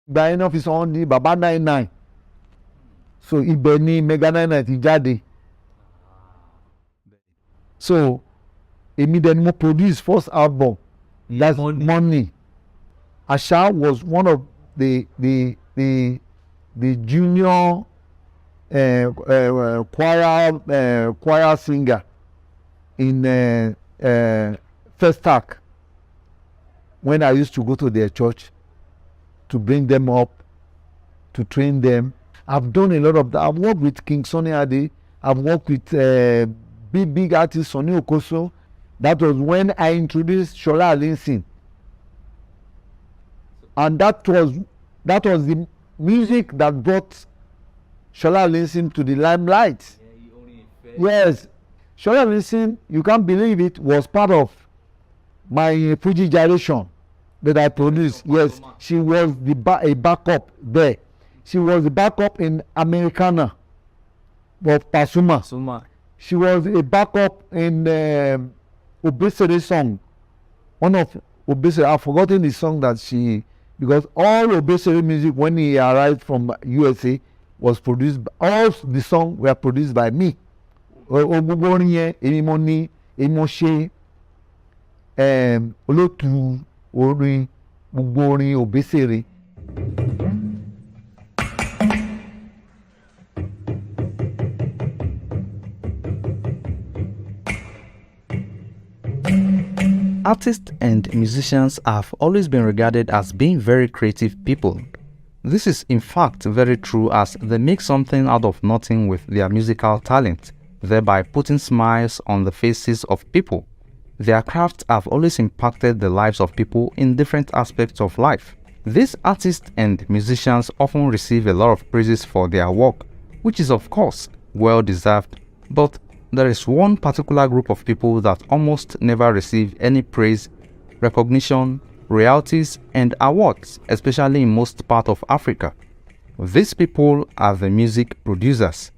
gba iná fi sọ ní baba 99 so ibẹ̀ ni mega 99 ti jáde so èmi dẹ̀ ni mo produce first album that's Money. Asha was one of the junior choir singer in First Act when I used to go to their church to bring them up, to train them. I've done a lot of that. I've worked with King Sunny Ade. I've worked with big artist Sonny Okoso. That was when I introduced Shola Alinsin. And that was the music that brought Shola Alinsin to the limelight. Yes, Shola Alinsin, you can't believe it, was part of my Fuji generation that I produced. Yes, she was a backup there. She was the backup in Americana of Pasuma. She was a backup in Obesere song. One of Obesere, I've forgotten the song that she, because all Obesere music when he arrived from USA was produced, all the songs were produced by me. Olagunroye, Emimoni, Emoshe, Olotu, Orin, gbogbo orin Obesere. Artists and musicians have always been regarded as being very creative people. This is in fact very true, as they make something out of nothing with their musical talent, thereby putting smiles on the faces of people. Their crafts have always impacted the lives of people in different aspects of life. These artists and musicians often receive a lot of praises for their work, which is of course well deserved, but there is one particular group of people that almost never receive any praise, recognition, royalties and awards, especially in most parts of Africa. These people are the music producers.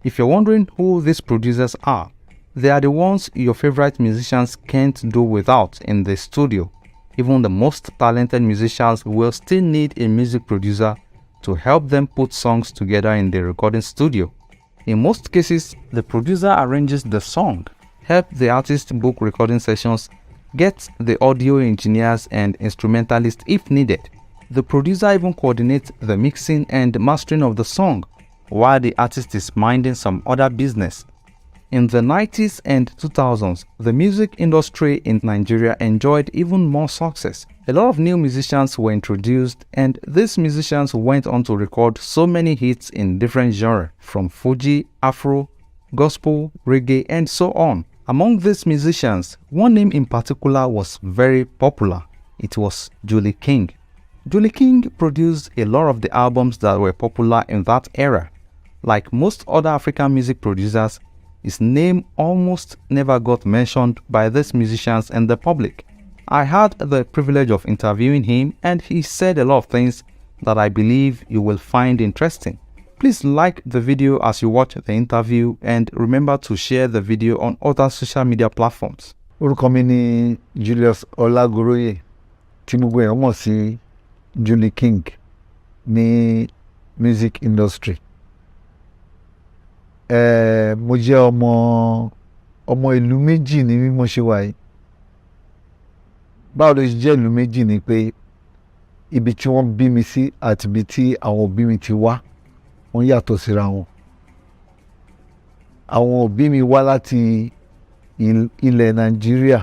If you're wondering who these producers are, they are the ones your favorite musicians can't do without in the studio. Even the most talented musicians will still need a music producer to help them put songs together in the recording studio. In most cases, the producer arranges the song, help the artist book recording sessions, get the audio engineers and instrumentalists if needed. The producer even coordinates the mixing and mastering of the song, while the artist is minding some other business. In the 90s and 2000s, the music industry in Nigeria enjoyed even more success. A lot of new musicians were introduced, and these musicians went on to record so many hits in different genres, from Fuji, Afro, Gospel, Reggae, and so on. Among these musicians, one name in particular was very popular. It was Julieking. Julieking produced a lot of the albums that were popular in that era. Like most other African music producers, his name almost never got mentioned by these musicians and the public. I had the privilege of interviewing him, and he said a lot of things that I believe you will find interesting. Please like the video as you watch the interview, and remember to share the video on other social media platforms. Orúkọ mi ni Julius Olagunroye, tí gbogbo èèyàn mọ̀ sí Julieking ní music industry. Mo jẹ́ ọmọ ìlú méjì ní bí mo ṣe wà yìí. Báwo ló ṣe jẹ́ ìlú méjì ni pé ibi tí wọ́n bí mi sí àti ibi tí àwọn òbí mi ti wá wọ́n yàtọ̀ síra wọn. Àwọn òbí mi wá láti ilẹ̀ Nàìjíríà,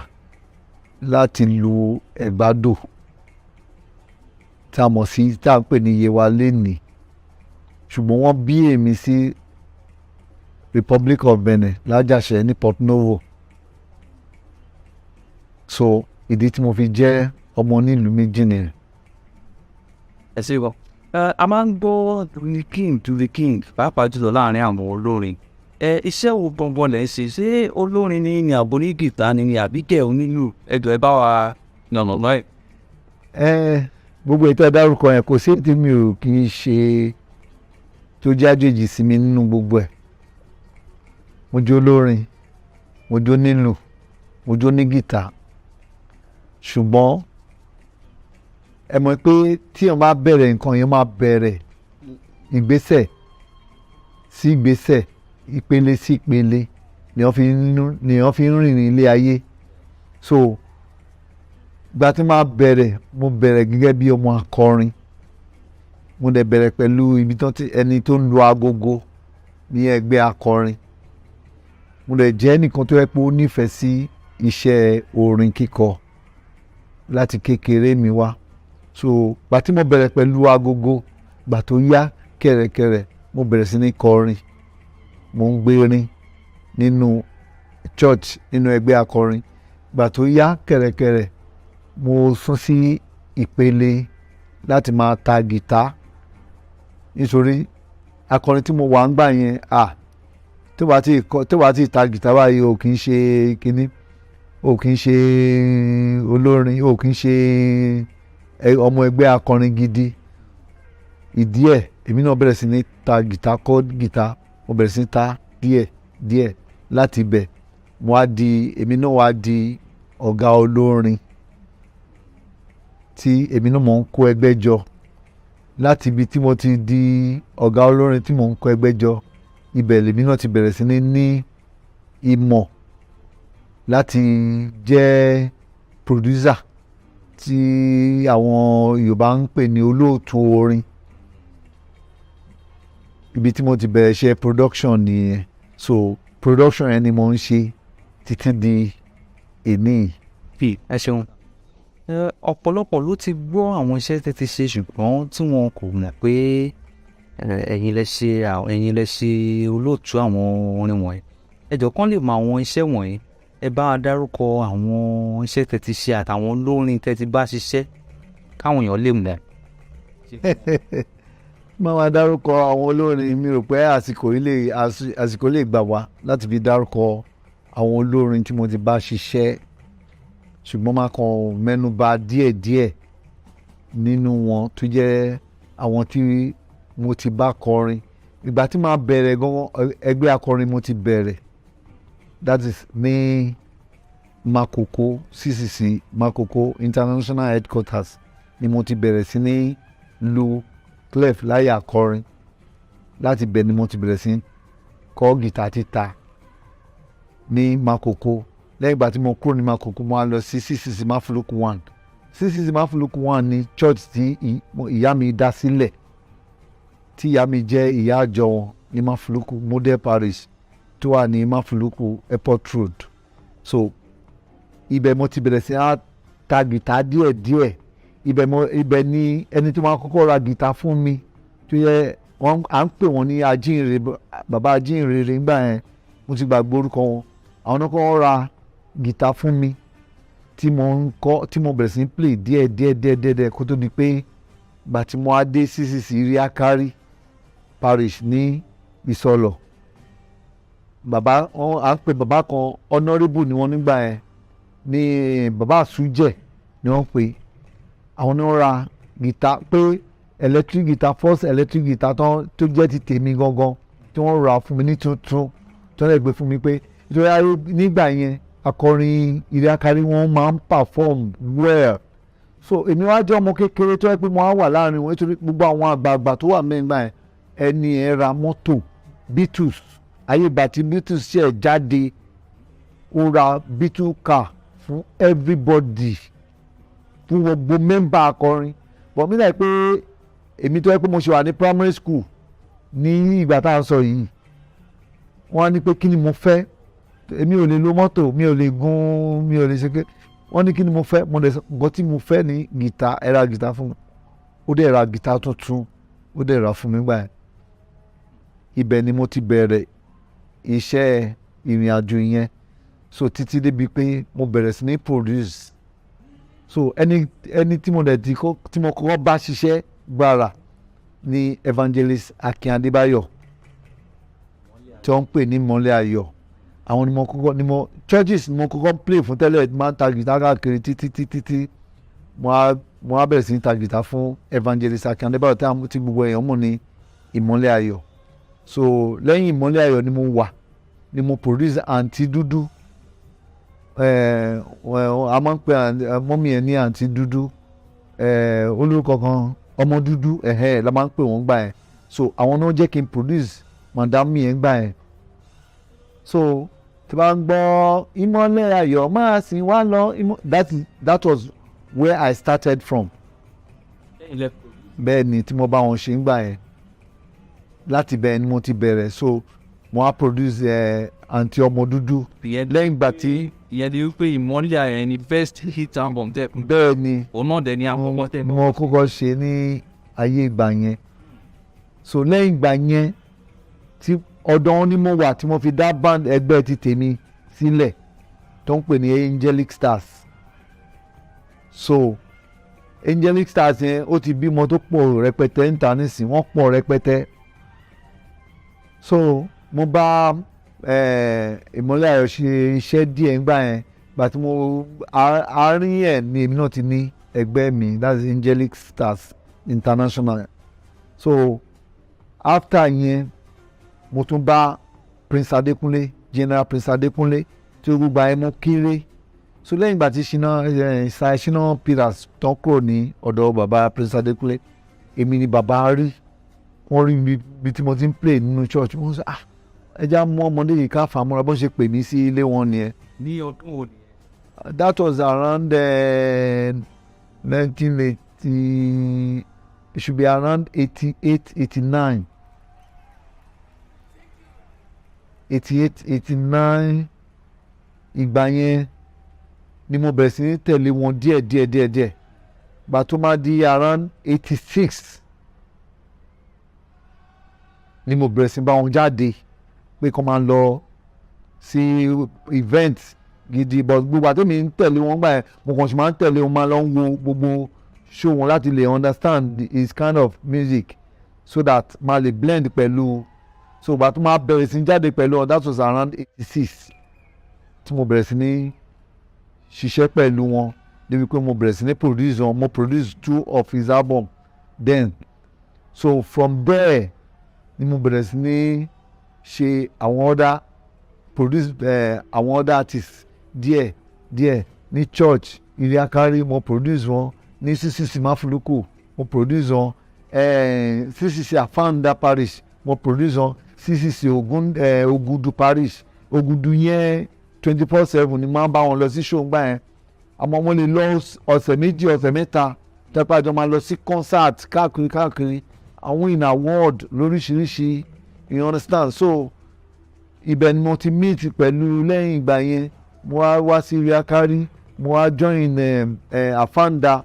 láti ìlú Ẹ̀gbádò tá a mọ̀ sí tá a ń pè ní Yewa lénìí, ṣùgbọ́n wọ́n bí èmi sí Republic of Benin lájàṣẹ ní Port Novo. So ìdí tí mo fi jẹ́ ọmọ nílùú méjì nìyẹn. Ẹ ṣé gan. A máa ń gbọ́ Julieking pàápàá jùlọ láàrin àwọn olórin. Iṣẹ́ wo gbọ̀ngbọ̀n lẹ̀ ń ṣe? Ṣé olórin ni àbò ní gìtá ni àbí kẹ̀ onílù? Ẹ jọ̀ọ́ ẹ bá wa yànnà náà. Gbogbo ètò ìdárúkọ yẹn kò sí tí mi ò kì í ṣe tó jẹ́ àjèjì sí mi nínú gbogbo ẹ̀. Mo jó olórin, mo jó nílù, mo jó ní gìtá. Ṣùgbọ́n ẹ mọ̀ pé tí wọ́n bá bẹ̀rẹ̀ nǹkan yẹn máa bẹ̀rẹ̀ ìgbésẹ̀ sí ìgbésẹ̀ ìpele sí ìpele ni wọ́n fi ń rìn ní ilé ayé. So gba tí máa bẹ̀rẹ̀ mo bẹ̀rẹ̀ gẹ́gẹ́ bí ọmọ akọrin. Mo dẹ̀ bẹ̀rẹ̀ pẹ̀lú ibi tó ti ẹni tó ń lu agogo ní ẹgbẹ́ akọrin. Mo dẹ̀ jẹ́ ẹnìkan tó yẹ pé ó nífẹ̀ẹ́ sí iṣẹ́ orin kíkọ láti kékeré mi wá. So gbà tí mo bẹ̀rẹ̀ pẹ̀lú agogo, gbà tó yá kẹ̀rẹ̀kẹ̀rẹ̀ mo bẹ̀rẹ̀ sí ní kọrin. Mo ń gbérin nínú church nínú ẹgbẹ́ akọrin. Gbà tó yá kẹ̀rẹ̀kẹ̀rẹ̀ mo sún sí ìpele láti máa ta gìtá. Nítorí akọrin tí mo wà ń gbà yẹn tó bá ti ta gìtá báyìí o kì í ṣe kinní, o kì í ṣe olórin, o kì í ṣe ọmọ ẹgbẹ́ akọrin gidi. Ìdí ẹ̀ èmi náà bẹ̀rẹ̀ sí ní ta gìtá, kọ́ gìtá, mo bẹ̀rẹ̀ sí ní ta díẹ̀ láti bẹ̀ èmi náà wá di ọ̀gá olórin tí èmi náà mọ̀ ń kó ẹgbẹ́ jọ. Láti ibi tí mo ti di ọ̀gá olórin tí mò ń kó ẹgbẹ́ jọ, ibẹ̀ lèmi náà ti bẹ̀rẹ̀ sí ní ìmọ̀ láti jẹ́ producer tí àwọn Yorùbá ń pè ní olóòtú orin. Ibi tí mo ti bẹ̀rẹ̀ ṣe production nìyẹn. So production yẹn ni mo ń ṣe títí di èní. Ẹ ṣeun. Ọ̀pọ̀lọpọ̀ ló ti gbọ́ àwọn iṣẹ́ tẹ́ ti ṣe ṣùgbọ́n tí wọn kò mọ̀ pé ẹ̀yin lẹ ṣe olóòtú àwọn orin wọ̀nyí. Ẹ jọ̀ọ́ kán lè mọ àwọn iṣẹ́ wọ̀nyí. Ẹ bá wa dárúkọ àwọn iṣẹ́ tẹ́ ti ṣe àtàwọn olórin tẹ́ ti bá ṣiṣẹ́ káwọn èèyàn lè mọ̀. Máa wá dárúkọ àwọn olórin, mi rò pé àsìkò lè gbà wá láti fi dárúkọ àwọn olórin tí mo ti bá ṣiṣẹ́, ṣùgbọ́n máa kàn mẹ́nuba díẹ̀díẹ̀ nínú wọn tó jẹ́ àwọn tí mo ti bá kọrin. Ìgbà tí màá bẹ̀rẹ̀ gan ẹgbẹ́ akọrin mo ti bẹ̀rẹ̀, that is ní Makoko CCC Makoko International Headquarters ni mo ti bẹ̀rẹ̀ sí ní lu clef láyé akọrin. Láti bẹ̀ ni mo ti bẹ̀rẹ̀ sí kọ́ gìtá títa ní Makoko. Lẹ́yìn ìgbà tí mo kúrò ní Makoko mo wá lọ sí CCC Mafuluku 1. CCC Mafuluku 1 ni church tí ìyá mi dá sílẹ̀, tí ìyá mi jẹ́ ìyá àjọ wọn ní Mafuluku Model Parish tó wà ní Mafuluku Airport Road. So ibẹ̀ mo ti bẹ̀rẹ̀ sí á ta gìtá díẹ̀díẹ̀. Ibẹ̀ ni ẹni tó máa kọ́kọ́ ra gìtá fún mi tó yẹ à ń pè wọ́n ní ajínrere, bàbá ajínrere ńgbà yẹn, mo ti gbàgbé orúkọ wọn. Àwọn náà kọ́ ra gìtá fún mi tí mo bẹ̀rẹ̀ sí ní play díẹ̀ kó tó di pé gbà tí mo á dé CCC Iriakari Parish ní Ìsọlọ̀. À ń pè bàbá kan honourable ni wọ́n nígbà yẹn, ní bàbá Àsújẹ̀ ni wọ́n pè. Àwọn náà ra gìtá pé electric guitar, first electric guitar tó jẹ́ ti tèmi gangan tí wọ́n ra fún mi ní tuntun tó lè gbé fún mi pé nítorí nígbà yẹn akọrin Iriakari wọ́n máa ń perform well. So èmi wá jẹ́ ọmọ kékeré tó yẹ pé mo á wà láàrin wọn nítorí gbogbo àwọn àgbààgbà tó wà mẹ́gbà yẹn ẹni ẹ̀ ra mọ́tò Beatles, ayé ìgbà tí Beatles ṣe jáde, ó ra Beatles car fún everybody, fún gbogbo mẹ́mbà akọrin. But mi náà pé èmi tó yẹ pé mo ṣe wà ní primary school ní ìgbà tá à ń sọ yìí, wọ́n á ní pé kí ni mo fẹ́, èmi ò lè lo mọ́tò, mi ò lè gun, mi ò lè ṣe pé wọ́n ní kí ni mo fẹ́, mo lè sọ nǹkan tí mo fẹ́ ní gìtá, ẹ ra gìtá fún mi. Ó dẹ̀ ra gìtá tuntun, ó dẹ̀ ra fún mi gbà yẹn. Ibẹ̀ ni mo ti bẹ̀rẹ̀ iṣẹ́ ìrìn àjò yẹn. So títí débi pé mo bẹ̀rẹ̀ sí ní produce. So ẹni tí mo kọ́kọ́ bá ṣiṣẹ́ gbára ni Evangelist Akin Adébáyọ̀ tí wọ́n ń pè ní Mọ́lẹ̀ Ayọ̀. Àwọn churches ni mo kọ́kọ́ play fún tẹ́lẹ̀, máa ń ta gìtá káàkiri títí mo á bẹ̀rẹ̀ sí ní ta gìtá fún Evangelist Akin Adébáyọ̀ tí gbogbo èèyàn mọ̀ ní Ìmọ́lẹ̀ Ayọ̀. So lẹ́yìn Ìmọ́lẹ̀ Ayọ̀ ni mo produce Àǹtí Dúdú. A máa ń pè mọ́mí ẹ̀ ní Àǹtí Dúdú olórúkọ kan ọmọ dúdú la máa ń pè wọ́n gbà yẹn so àwọn náà jẹ́ kí n produce madam yẹn gbà yẹn so tí bá ń gbọ́ ìmọ́lẹ̀ ayọ̀ máa sìn wá lọ that was where I started from. Bẹ́ẹ̀ ni tí mo bá wọn ṣe ń gbà yẹn láti bẹ́ẹ̀ ni mo ti bẹ̀rẹ̀ so mo á produce àǹtí ọmọ dúdú lẹ́yìn ìgbà tí. ìyẹn ni wípé ìmọ́lẹ̀ ayọ̀ ni first hit album tẹ́. bẹ́ẹ̀ ni òun náà dẹ̀ ni àkọ́kọ́ tẹ́. mo kọ́kọ́ ṣe ní ayé ìgbà yẹn so lẹ́yìn ìgbà yẹn tí ọ̀dọ̀ ni mo wà tí mo fi dá band ẹgbẹ́ ti tèmi sílẹ̀ tó ń pè ní Angelic Stars so Angelic Stars yẹn ó ti bímọ tó pọ̀ rẹpẹtẹ ń ta nísìn wọ́n pọ̀ rẹpẹtẹ so mo bá ìmọ́lẹ̀ ayọ̀ ṣe iṣẹ́ díẹ̀ ńgbà yẹn gbà tí mo àárín ẹ̀ ni èmi náà ti ní ẹgbẹ́ mi that's Angelic Stars International so after yẹn mo tún bá Prince Adékúnlé General Prince Adékúnlé tí ó gbogbo ayé mú kéré so lẹ́yìn ìgbà tí Ṣínà Peters tán kúrò ní ọ̀dọ̀ bàbá Prince Adékúnlé èmi ni bàbá rí wọ́n rí mi tí mo ti ń play nínú church wọ́n sọ ẹja mú ọmọdé yìí ká fàmúra bó ṣe pè mí sí ilé wọn nìyẹn. ní ọdún wo ni. That was around 1980 it should be around 88 89 88 89 ìgbà yẹn ni mo bẹ̀rẹ̀ sí ní tẹ̀lé wọn díẹ̀ gbà tó máa di around 86 ni mo bẹ̀rẹ̀ sí bá wọn jáde pé kó máa lọ sí event gidi but gbogbo àti mi ń tẹ̀lé wọn gbà yẹn mo kàn sì máa ń tẹ̀lé wọn máa lọ ń wo gbogbo show wọn láti lè understand his kind of music so that máa lè blend pẹ̀lú so gbà tó máa bẹ̀rẹ̀ sí jáde pẹ̀lú wọn that was around 86 tí mo bẹ̀rẹ̀ sí ní ṣiṣẹ́ pẹ̀lú wọn débi pé mo bẹ̀rẹ̀ sí ní produce wọn mo produce 2 of his album then so from there ni mo bẹ̀rẹ̀ sí ní ṣe àwọn other produce àwọn other artists díẹ̀ ní church ilé akari mo produce wọn ní CCC Mafuluku mo produce wọn CCC Afanda parish mo produce wọn CCC Ogudu parish Ogudu yẹn 24/7 ni máa ń bá wọn lọ sí show gbà yẹn àmọ́ wọ́n lè lọ ọ̀sẹ̀ méjì ọ̀sẹ̀ mẹ́ta tẹ́pẹ́ àjọ máa lọ sí concert káàkiri àwọn in award lóríṣiríṣi you understand so ibẹ̀ ni mo ti meet pẹ̀lú lẹ́yìn ìgbà yẹn mo wá sí Iriakari mo wá join Afanda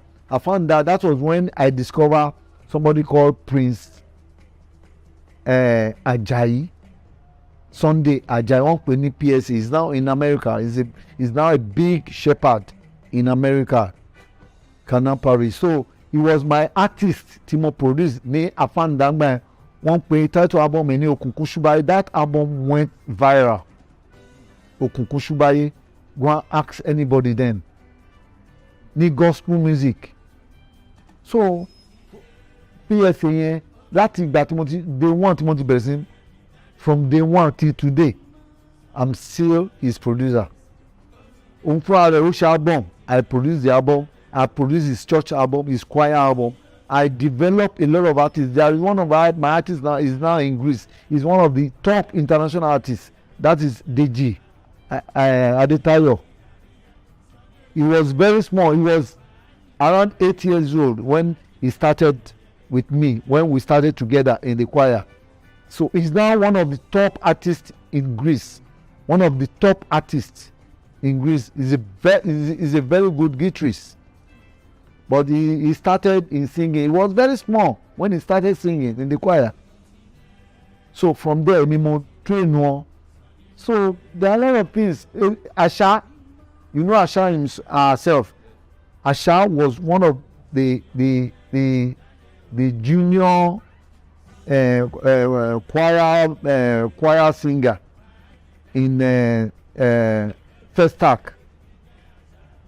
that was when I discovered somebody called Prince Ajayi Sunday Ajayi wọ́n pè ní PSA he's now in America he's now a big shepherd in America Canaan Parish so he was my artist tí mo produce ní Afanda gbà yẹn wọ́n pe title album ní Òkùnkùn Ṣúbáyé that album went viral Òkùnkùn Ṣúbáyé go and ask anybody then ní gospel music so PSA yẹn láti ìgbà tí mo ti day one tí mo ti bẹ̀rẹ̀ sí from day one till today I'm still his producer òun fúnra rẹ̀ ó ṣe album I produce the album I produce his church album his choir album I developed a lot of artists. There is one of my artists now is now in Greece. He's one of the top international artists. That is Deji Adetayo. He was very small. He was around 8 years old when he started with me, when we started together in the choir. So he's now one of the top artists in Greece. One of the top artists in Greece. He's a very good guitarist. But he started in singing. He was very small when he started singing in the choir. So from there, we more train one. So there are a lot of things. Asha, you know Asha herself. Asha was one of the junior choir singer in First Act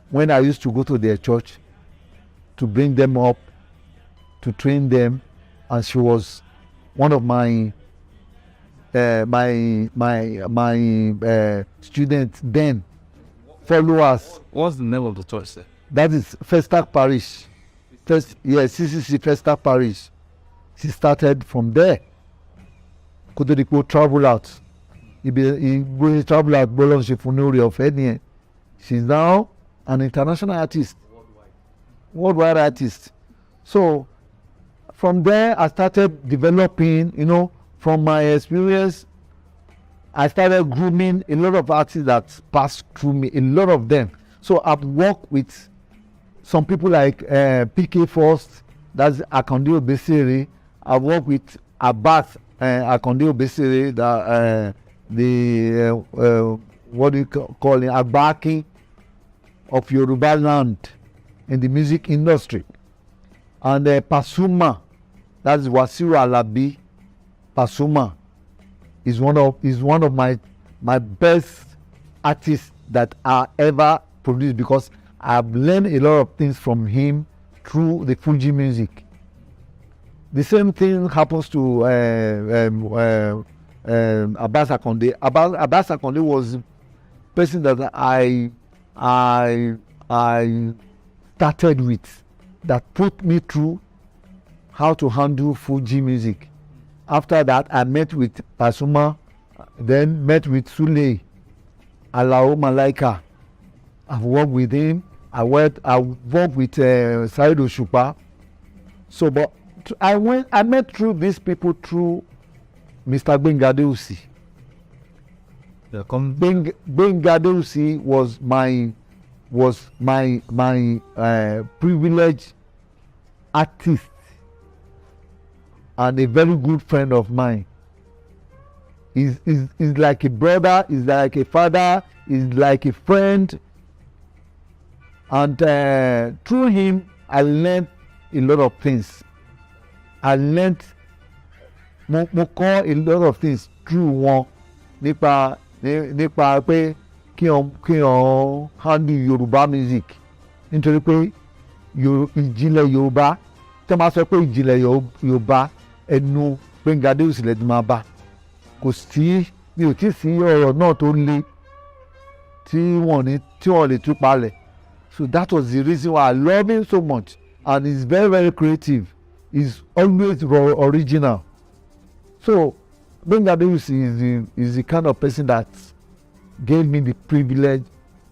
when I used to go to their church to bring them up, to train them, and she was one of my students then, followers. What's the name of the church, sir? That is First Act Parish first, yes, CCC Festa Paris. She started from there. Kododiko travel out. He travel out. Bolon Shefunuri of Ednie. She's now an international artist. Worldwide artist. So from there, I started developing. From my experience, I started grooming a lot of artists that passed through me. A lot of them. So I've worked with some people like PK First. That's Akande Obesere. I work with Abbas Akande Obesere, what do you call it, Agbaki of Yoruba land in the music industry. And Pasuma, that's Wasiu Alabi. Pasuma is one of my best artists that I ever produced, because I've learned a lot of things from him through the Fuji music. The same thing happens to Abbas Akande. Abbas Akande was the person that I started with, that put me through how to handle Fuji music. After that, I met with Pasuma, then met with Sule, Alao Malaika. I've worked with him. I worked with Saheed Osupa. So, but I met through these people through Mr. Gbenga Adeusi. Gbenga Adeusi was my privileged artist and a very good friend of mine. He's like a brother, he's like a father, he's like a friend. And through him, I learned a lot of things. I learned mo kọ́ a lot of things through wọn nípa pé kí ọ handle Yorùbá music, nítorí pé ìjìnlẹ̀ Yorùbá tí wọ́n bá sọ pé ìjìnlẹ̀ Yorùbá ẹnu Gbenga Adeusi lẹ́dí máa bá. Kò sí, mi ò tí ì sí ọ̀rọ̀ náà tó le tí wọ́n lè tú palẹ̀. So that was the reason why I love him so much, and he's very, very creative. He's always original. So Gbenga Adeusi is the kind of person that gave me the privilege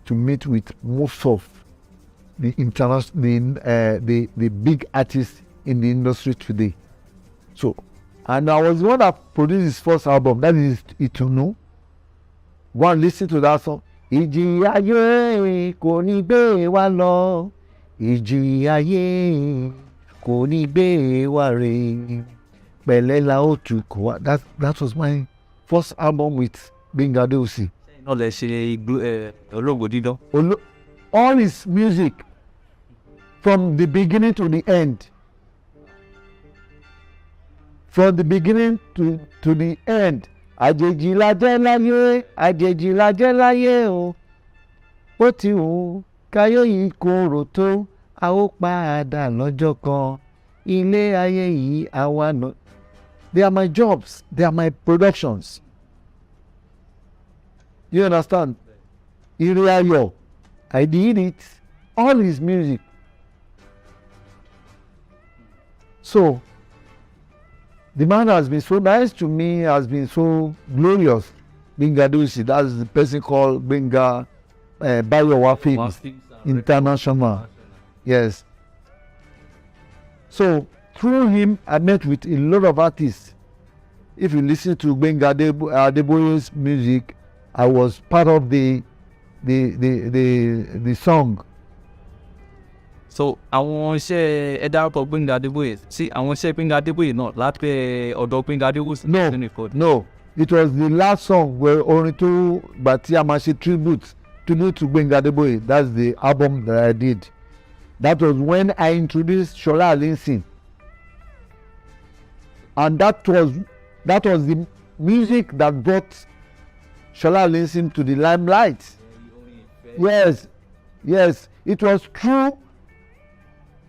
to meet with most of the the big artists in the industry today. So, and I was the one that produced his first album, that is Itunu. Go and listen to that song. Ìjì ayé kò ní gbé wa lọ, ìjì ayé kò ní gbé wa rè, pẹ̀lẹ́ la ó tukọ̀ wá. That was my first album with Gbenga Adeusi. náà lè ṣe ológo dídán. All his music from the beginning to the end. From the beginning to the end. Àjèjì la jẹ́ láyé, àjèjì la jẹ́ láyé o. Bó ti wù káyọ̀ yìí korò tó, a ó padà lọ́jọ́ kan. Ilé ayé yìí àwa náà. They are my jobs. They are my productions. You understand? Ire Ayọ̀, I did it. All his music. So, the man has been so nice to me, has been so glorious. Gbenga Adeusi, that's the person called Gbenga Bayowa International. Yes. So, through him, I met with a lot of artists. If you listen to Gbenga Adeboye's music, I was part of the song. So àwọn iṣẹ́ ẹ dárúkọ Gbenga Adeboye, sí àwọn iṣẹ́ Gbenga Adeboye náà lábẹ́ ọ̀dọ̀ Gbenga Adeboye. No, it was the last song where orin tó gbàtí a máa ṣe tribute to Gbenga Adeboye. That's the album that I did. That was when I introduced Shola Alinsin, and that was the music that brought Shola Alinsin to the limelight. Yes, it was true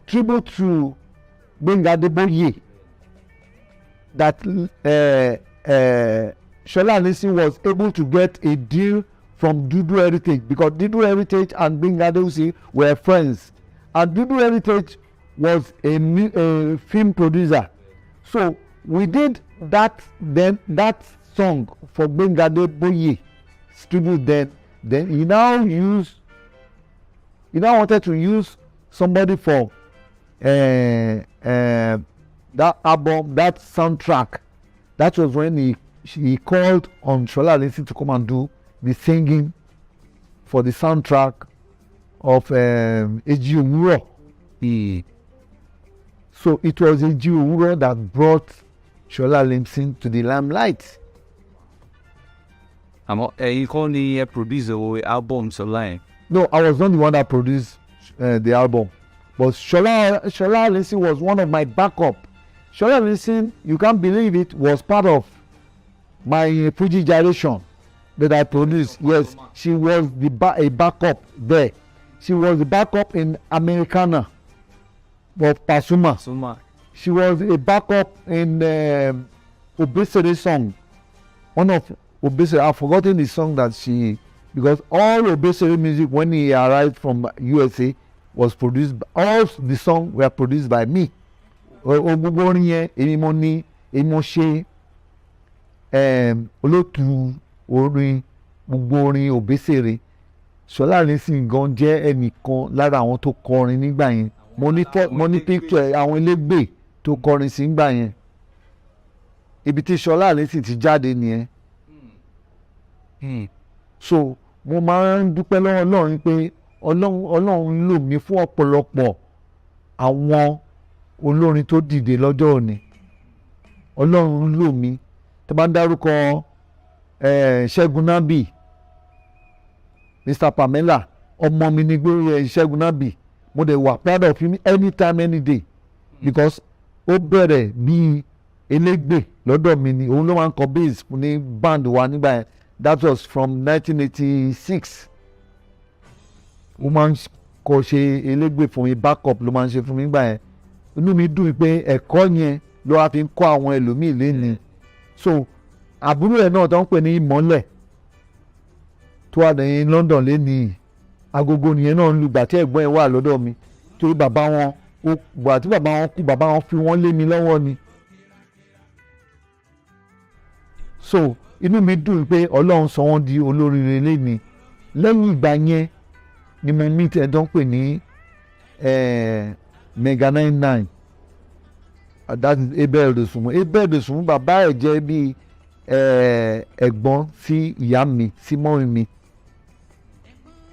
tribute to Gbenga Adeboye that Shola Alinsin was able to get a deal from Dudu Heritage, because Dudu Heritage and Gbenga Adeboye were friends, and Dudu Heritage was a film producer. So we did that song for Gbenga Adeboye tribute then he now wanted to use somebody for that album, that soundtrack. That was when he called on Shola Allyson to come and do the singing for the soundtrack of Eji Owuro. So it was Eji Owuro that brought Shola Allyson to the limelight. You call the producer album Shola? No, I was not the one that produced the album, but Shola Allyson was one of my backup. Shola Allyson, you can't believe it, was part of my Fuji generation that I produced. Yes, she was a backup there. She was the backup in Americana of Pasuma. She was a backup in Obesere song. One of Obesere, I've forgotten the song that she, because all Obesere music when he arrived from USA was produced, all the songs were produced by me. Olótù orin gbogbo orin Obesere. Shola Allyson gan jẹ́ ẹnìkan lára àwọn tó kọrin nígbà yẹn. Mo ní picture àwọn elégbè tó kọrin sí nígbà yẹn. Ibi tí Shola Allyson ti jáde nìyẹn. So mo máa ń dúpẹ́ lọ́wọ́ Ọlọ́run pé Ọlọ́run lò mí fún ọ̀pọ̀lọpọ̀ àwọn olórin tó dìde lọ́jọ́ òní. Ọlọ́run lò mí. Tó bá ń dárúkọ Ṣẹ́gun Nábì, Mr. Pamela, ọmọ mi ní gbé Ṣẹ́gun Nábì. Mo dẹ̀ wà proud of him anytime any day because ó bẹ̀rẹ̀ bí elégbè lọ́dọ̀ mi ni òun ló máa ń kọ bass ní band wa nígbà yẹn. That was from 1986. Ó máa ń kọ ṣe elégbè fún mi, backup ló máa ń ṣe fún mi nígbà yẹn. Inú mi dùn pé ẹ̀kọ́ yẹn ló wá fi ń kọ́ àwọn ẹlòmíì léni. So àbúrò ẹ̀ náà tó ń pè ní Ìmọ́lẹ̀ tó wà ní London léni agogo nìyẹn náà ń lu gbà tí ẹ̀gbọ́n ẹ̀ wà lọ́dọ̀ mi torí bàbá wọn gbà tí bàbá wọn kú bàbá wọn fi wọ́n lé mi lọ́wọ́ ni. So inú mi dùn pé Ọlọ́run sọ wọ́n di olóríire léni. Lẹ́yìn ìgbà yẹn ni mo meet ẹ̀ tó ń pè ní Mega 99. That is Abel Dosunmu. Abel Dosunmu bàbá ẹ̀ jẹ́ bí ẹ̀gbọ́n sí ìyá mi sí mọ́rin mi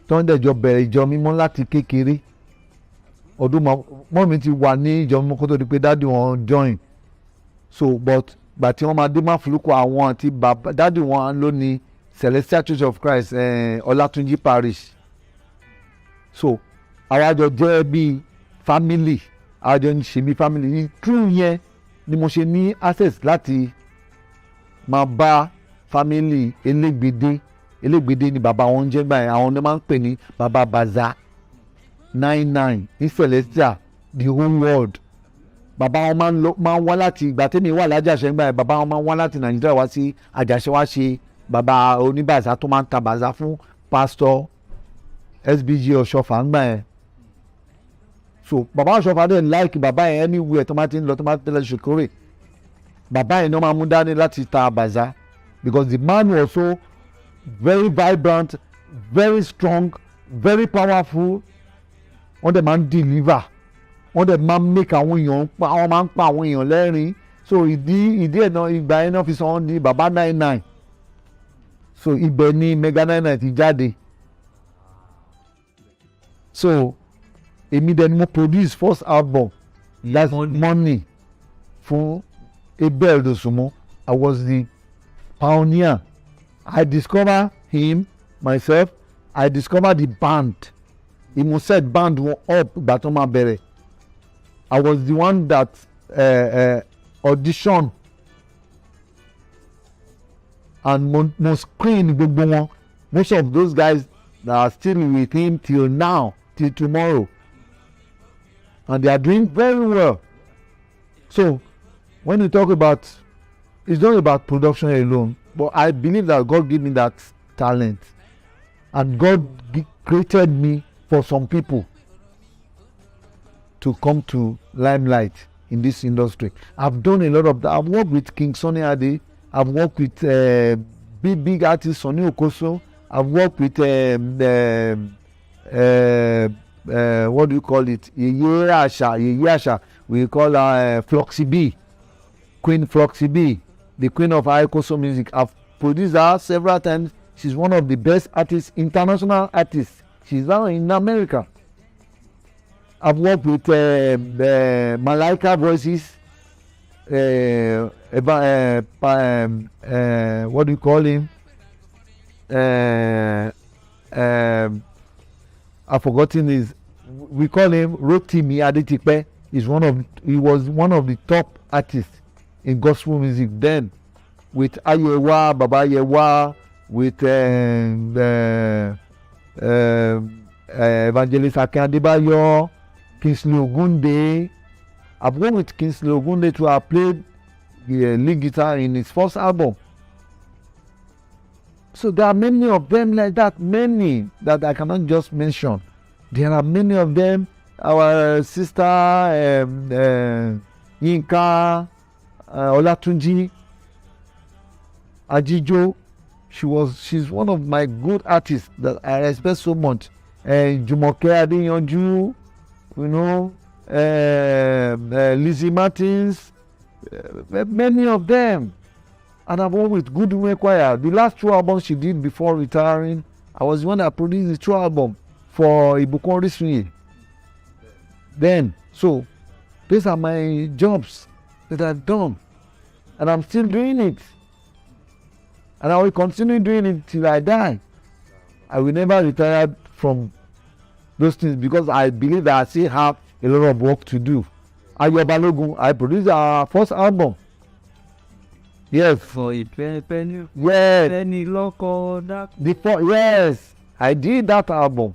tó ń dẹ̀jọ bẹ̀rẹ̀ ìjọ mímọ́ láti kékeré. Ọdún mọ́rin mi ti wà ní ìjọ mímọ́ kó tó di pé dádì wọn join. So but gbà tí wọ́n máa dé Máfùlùkù àwọn àti bàbá dádì wọn ló ní Celestial Church of Christ Ọlátúnjí Parish. So àwa jọ jẹ́ bí family, àwa jọ ń ṣe bí family. Through yẹn ni mo ṣe ní access láti máa bá family elégbèdé ni bàbá wọn jẹ́ gbà yẹn. Àwọn ni máa ń pè ní bàbá Baza 99 ní Celestial the whole world. Bàbá wọn máa ń wá láti ìgbà tẹ́mi wà lájàṣẹ́ gbà yẹn. Bàbá wọn máa ń wá láti Nàìjíríà wá sí Àjàṣẹ́ wá ṣe bàbá oníbàzá tó máa ń ta bàzá fún Pastor SBG Ọ̀ṣọ́fà ń gbà yẹn. So bàbá Ọ̀ṣọ́fà dẹ̀ like bàbá yẹn anywhere tó máa ti ń lọ tó máa tẹ̀lé ṣòkòrè. Bàbá yẹn náà máa mú dání láti ta bàzá because the man was so very vibrant, very strong, very powerful. Wọ́n dẹ̀ máa ń deliver. Wọ́n dẹ̀ máa ń make àwọn èèyàn wọ́n máa ń pa àwọn èèyàn lẹ́rìn. So ìdí ẹ̀ náà ìgbà yẹn náà fi sọ wọ́n di bàbá 99. So ibẹ̀ ni Mega 99 ti jáde. So èmi dẹ̀ ni mo produce first album that's Money fún Abel Dosunmu. I was the pioneer. I discovered him myself. I discovered the band. Ìmúṣẹ́ band wọn up ìgbà tó máa bẹ̀rẹ̀. I was the one that audition and mo screen gbogbo wọn. Most of those guys that are still with him till now, till tomorrow, and they are doing very well. So when you talk about, it's not about production alone, but I believe that God gave me that talent and God created me for some people. to come to limelight in this industry. I've done a lot of that. I've worked with King Sunny Ade. I've worked with big artists, Sonny Okoso. I've worked with what do you call it? Yeye Asha. We call her Floxy B, Queen Floxy B, the queen of Aikoso music. I've produced her several times. She's one of the best artists, international artists. She's now in America. I've worked with Malaika Voices. What do you call him? I've forgotten his. We call him Rotimi Adetipe. He was one of the top artists in gospel music then, with Ayewa, Baba Yewa, with Evangelist Akin Adebayo, Kingsley Ogunde. I've worked with Kingsley Ogunde to have played the lead guitar in his first album. So there are many of them like that, many that I cannot just mention. There are many of them. Our sister Yinka Olatunji Ajijo, she's one of my good artists that I respect so much. Jumoke Adeyanju, Lizzie Martins, many of them. And I've worked with Good Women Choir. The last 2 albums she did before retiring, I was the one that produced the 2 album for Ibukun Orisun. Then, so these are my jobs that I've done, and I'm still doing it, and I will continue doing it till I die. I will never retire from those things because I believe that I still have a lot of work to do. Ayo Balogun, I produced our first album. Yes. For Penny. Yes. Penny Loco. Yes, I did that album.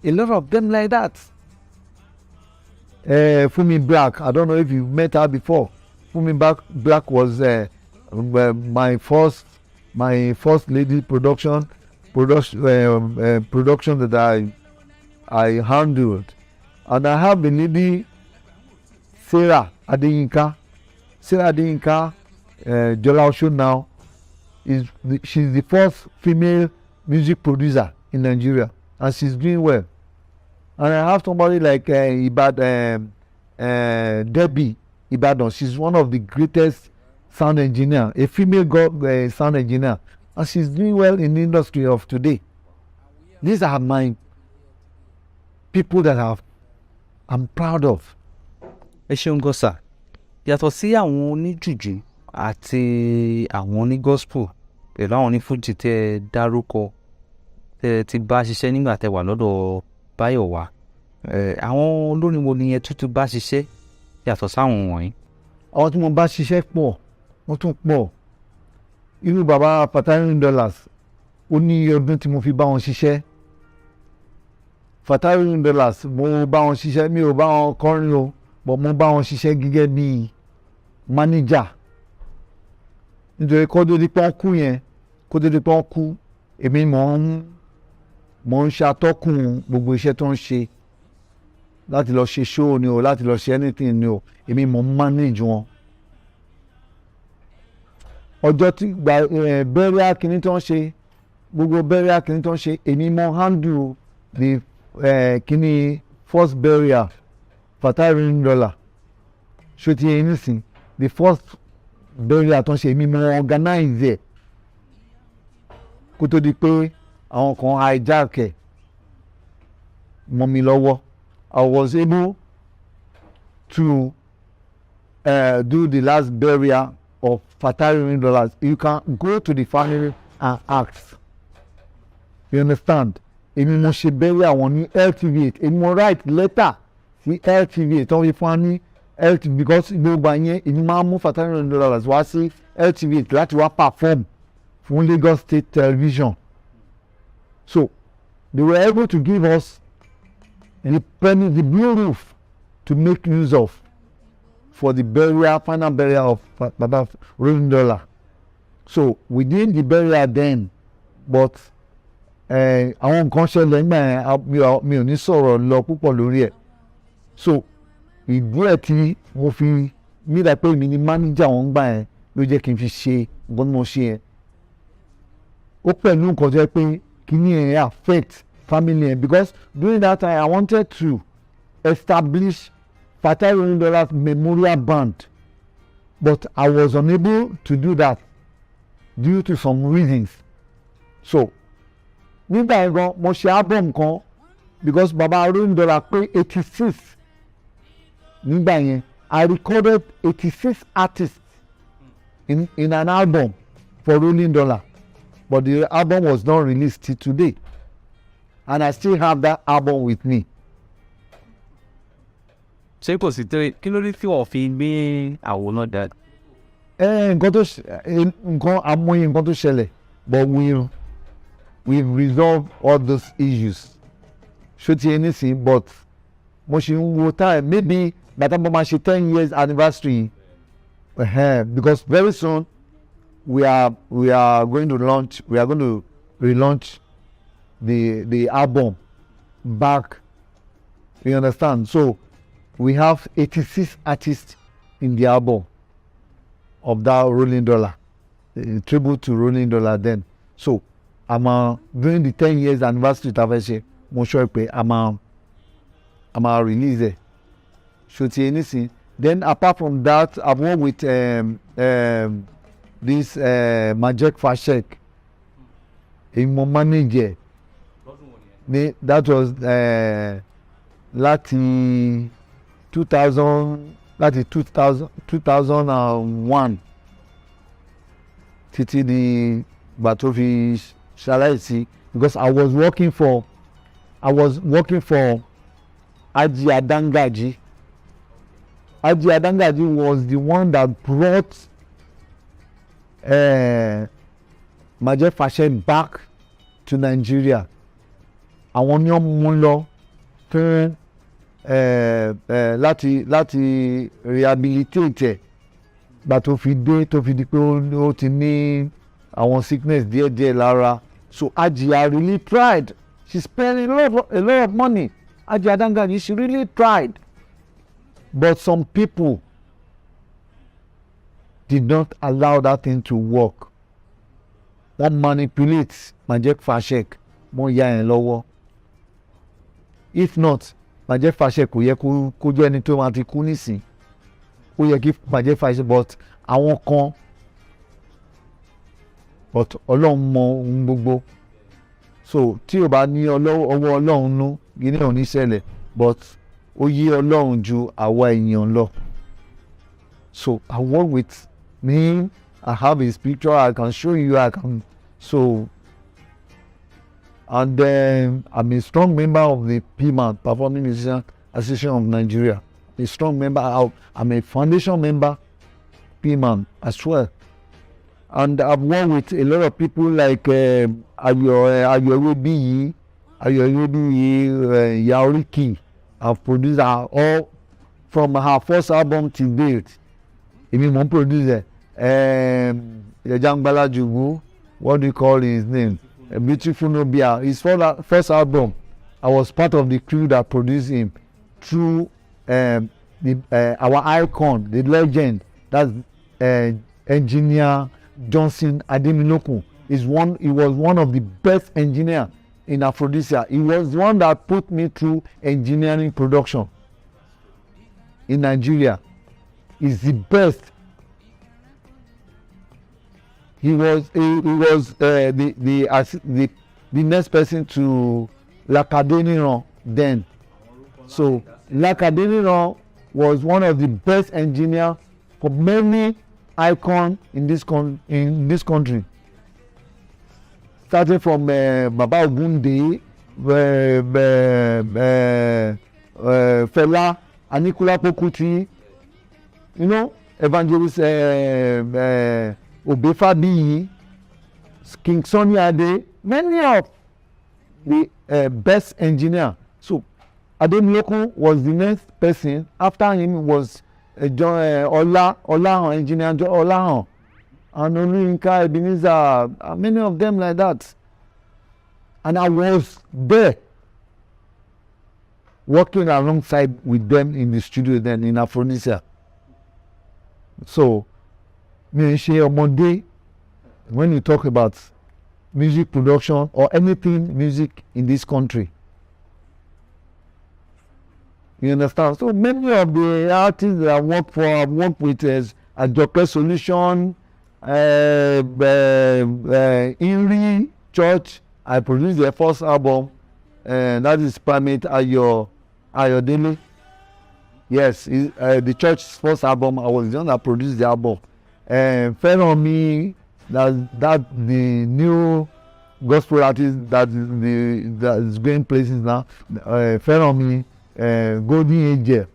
A lot of them like that. Fumi Black, I don't know if you've met her before. Fumi Black was my first lady production that I handled. And I have a lady, Sarah Adeyinka, Jola Osho now. She's the first female music producer in Nigeria, and she's doing well. And I have somebody like Debbie Ibadan. She's one of the greatest sound engineer, a female sound engineer, and she's doing well in the industry of today. These are my people that I'm proud of. Ẹ ṣeun gan sà. Yàtọ̀ sí àwọn oníjùjú àti àwọn oní gospel pẹ̀lú àwọn onífújì tẹ́ dárúkọ tẹ́ ti bá ṣiṣẹ́ nígbà tẹ́ wà lọ́dọ̀ Báyọ̀wá, àwọn olórin wo ni ẹ tútù bá ṣiṣẹ́ yàtọ̀ sáwọn wọ̀nyí? Àwọn tí mo bá ṣiṣẹ́ pọ̀, wọ́n tún pọ̀. Irú bàbá $500 ó ní ọdún tí mo fi bá wọn ṣiṣẹ́. $500 mo bá wọn ṣiṣẹ́, mi ò bá wọn kọrin o, but mo bá wọn ṣiṣẹ́ gẹ́gẹ́ bí manager. Nítorí kó tó di pé wọ́n kú, èmi mò ń ṣàtọ́kùn gbogbo iṣẹ́ tó ń ṣe. Láti lọ ṣe show ni o, láti lọ ṣe anything ni o, èmi mò ń manage wọn. Ọjọ́ tí burial kìíní tó ń ṣe, gbogbo burial kìíní tó ń ṣe, èmi mò handle the kìíní first burial $500. Ṣé ti yẹn nísìn, the first burial tó ń ṣe, èmi mò organize ẹ̀ kó tó di pé àwọn kan hijack ẹ̀ mọ́ mi lọ́wọ́. I was able to do the last burial of $500. You can go to the family and ask. You understand? Èmi mo ṣe burial wọn ní LTV8. Èmi mo write letter sí LTV8 tó fi fún wa ní LTV, because gbogbo àyẹn èmi máa mú $500 wá sí LTV8 láti wá perform fún Lagos State Television. So they were able to give us the blue roof to make use of for the final burial of Baba $100. So we did the burial then, but àwọn nǹkan ṣẹlẹ̀ nígbà yẹn mi ò ní sọ̀rọ̀ lọ púpọ̀ lórí ẹ̀. So ìdí ẹ̀ tí mo fi nígbà pé mi ni manager wọn gbà yẹn ló jẹ́ kí n fi ṣe nǹkan tí mo ṣe yẹn. Ó pẹ̀lú nǹkan tó yẹ pé kíní yẹn affect family yẹn, because during that time I wanted to establish Fatai Rolling Dollars Memorial Band, but I was unable to do that due to some reasons. So nígbà yẹn gan mo ṣe album kan because Baba Rolling Dollar pé 86 nígbà yẹn I recorded 86 artists in an album for Rolling Dollar, but the album was not released till today, and I still have that album with me. ṣé kò sí tẹ́lẹ̀ kí ló dé tí wọ́n fi gbé àwòrán dà? Nǹkan amóye nǹkan tó ṣẹlẹ̀, but we've resolved all those issues. Ṣó ti ẹni sìn, but mo ṣe ń wo time maybe by the time mo máa ṣe 10 years anniversary, because very soon we are going to relaunch the album back. You understand? So we have 86 artists in the album of that Rolling Dollar, a tribute to Rolling Dollar then. So during the 10 years anniversary tafẹ́ mo sure pé I'm release it. Ṣó ti anything. Then apart from that, I've worked with this Majek Fashek. Mo manager. That was láti 2001 títí di ìgbà tó fi ṣaláìsí, because I was working for Aji Adangaji. Aji Adangaji was the one that brought Majek Fashek back to Nigeria. Àwọn ní ọmọ lọ fún láti rehabilitate gbà tó fi di pé ó ti ní àwọn sickness díẹ̀díẹ̀ lára. So Aji really tried. She spent a lot of money. Aji Adangaji, she really tried, but some people did not allow that thing to work. Wọ́n manipulate Majek Fashek mọ́ ya yẹn lọ́wọ́. If not, Majek Fashek kò yẹ kó jẹ́ ẹni tó máa ti kú nísìn. Ó yẹ kí Majek Fashek, but àwọn kan, but Ọlọ́run mọ ohun gbogbo. So tí o bá ní ọwọ́ Ọlọ́run nú, gíní ò ní ṣẹlẹ̀, but ó yé Ọlọ́run ju àwa èèyàn lọ. So I work with me. I have his picture. I can show you. So, and then I'm a strong member of the PMAN, Performing Musicians Association of Nigeria. A strong member. I'm a foundation member, PMAN as well. And I've worked with a lot of people like Ayorebi, Julieking. I've produced all from her first album till date. Èmi mo producer Jangbala Jugu, what do you call his name? Beautiful Nobia. His first album, I was part of the crew that produced him through our icon, the legend. That's engineer Johnson Ademilokun. He was one of the best engineer in Aphrodisia. He was the one that put me through engineering production in Nigeria. He's the best. He was the next person to Lakadeniran then. So Lakadeniran was one of the best engineers for many icons in this country. Starting from Baba Ogunde, Fela Anikulapo Kuti, Evangelist Obefabiyi, King Sunny Ade, many of the best engineer. So Ademilokun was the next person. After him was Olahan, engineer Olahan, and Oluyinka, Ebenezer, many of them like that. and I was there working alongside with them in the studio then in Aphrodisia. So mi ṣe ọmọdé when you talk about music production or anything music in this country. You understand? So many of the artists that I work for, I've worked with as Ajoke Solution, Inri Church. I produced their first album, that is Primate Ayodele. Yes, the church's first album. I was the one that produced the album. Fenomi, that the new gospel artist that is going places now. Fenomi, Golden Angel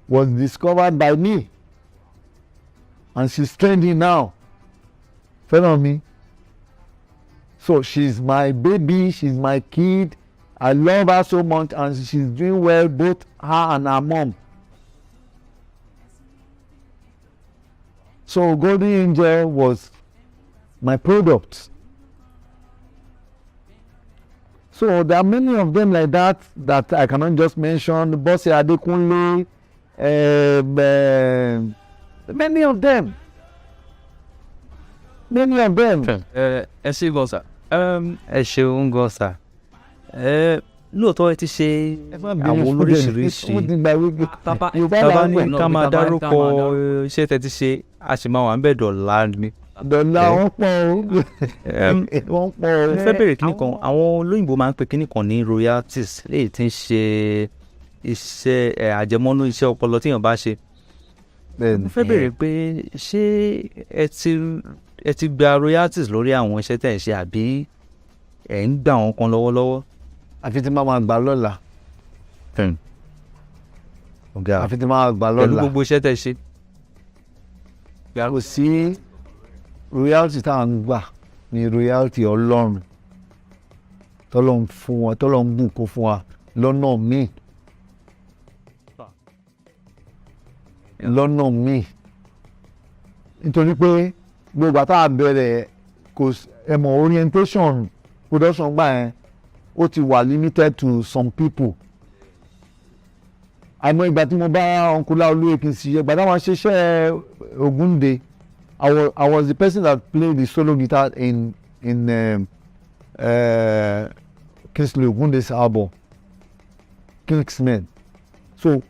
was discovered by me, and she's trending now. Fenomi. So she's my baby, she's my kid. I love her so much, and she's doing well, both her and her mom. So Golden Angel was my product. So there are many of them like that I cannot just mention. Bosse Adekunle, many of them. ẹ ṣe gan sà. ẹ ṣeun gan sà. lóòótọ́ ẹ ti ṣe àwọn olóríṣiríṣi. Bàbá ní ká máa dárúkọ iṣẹ́ tẹ́ ti ṣe, a sì máa wà ń bẹ̀ dọ̀la ni. Dọ̀la wọ́n pọ̀ o. Wọ́n pọ̀ o. Mo fẹ́ bèrè kíní kan, àwọn olóyìnbó máa ń pe kíní kan ní royalties, léyìí tí ń ṣe iṣẹ́ àjẹmọ́nú iṣẹ́ ọpọlọ tíyàn bá ṣe. Mo fẹ́ bèrè pé ṣé ẹ ti gba royalties lórí àwọn iṣẹ́ tẹ̀ ń ṣe, àbí ẹ̀ ń gbà wọn kan lọ́wọ́lọ́wọ́? Àfi tí máa gbà lọ́la. Àfi tí máa gbà lọ́la. Pẹ̀lú gbogbo iṣẹ́ tẹ̀ ṣe. Kò sí royalty tá à ń gbà ní royalty Ọlọ́run tọ́lọ́run fún wa, tọ́lọ́run bùkún fún wa lọ́nà míì. Lọ́nà míì. Nítorí pé gbogbo àtà bẹ̀rẹ̀ kò ẹ̀mọ̀ orientation production gbà yẹn ó ti wà limited to some people. Àmọ́ ìgbà tí mo bá Uncle Julieking sí ìgbà táwọn ṣiṣẹ́ Ògúndé, I was the person that played the solo guitar in Kingsley Ogunde's album Kingsman. So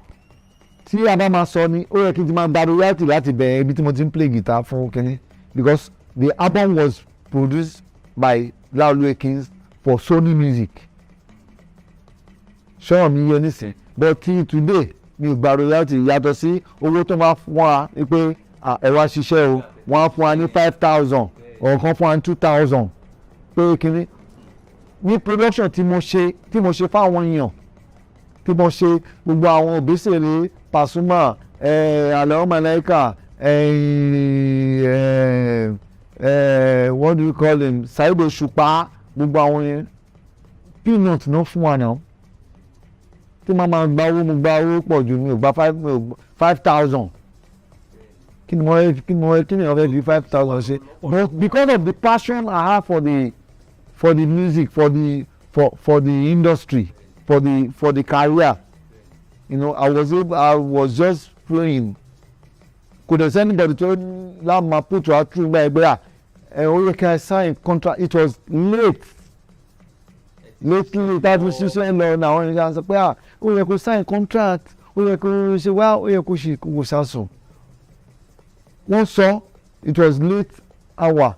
tí a bá máa sọ ni ó yẹ kí n ti máa gba royalty láti bẹ̀rẹ̀ ibi tí mo ti ń play guitar fún kínní, because the album was produced by Julieking for Sony Music. Ṣọ́ọ̀ mi yẹ nísìn, but till today mi ò gba royalty yàtọ̀ sí owó tó máa fún wa pé ẹ wá ṣiṣẹ́ o, wọ́n á fún wa ní 5,000 ọ̀kan fún wa ní 2,000 pé kínní. Ní production tí mo ṣe fáwọn èèyàn, tí mo ṣe gbogbo àwọn Obesere, Pasuma, Alao Malaika, what do you call him, Saheed Òṣùpá, gbogbo àwọn yẹn peanut náà fún wa náà. Tí màá gba owó pọ̀ jù, mi ò gba 5,000. Kí ni mo fẹ́ fi 5,000 ṣe? But because of the passion I have for the music, for the industry, for the career, you know, I was just flowing. Could there anybody to let me put her through my brother? Can I sign contract? It was late. That was just saying now. And I said, "Well, we could sign contract. We could say, well, we could she was also." One saw it was late hour.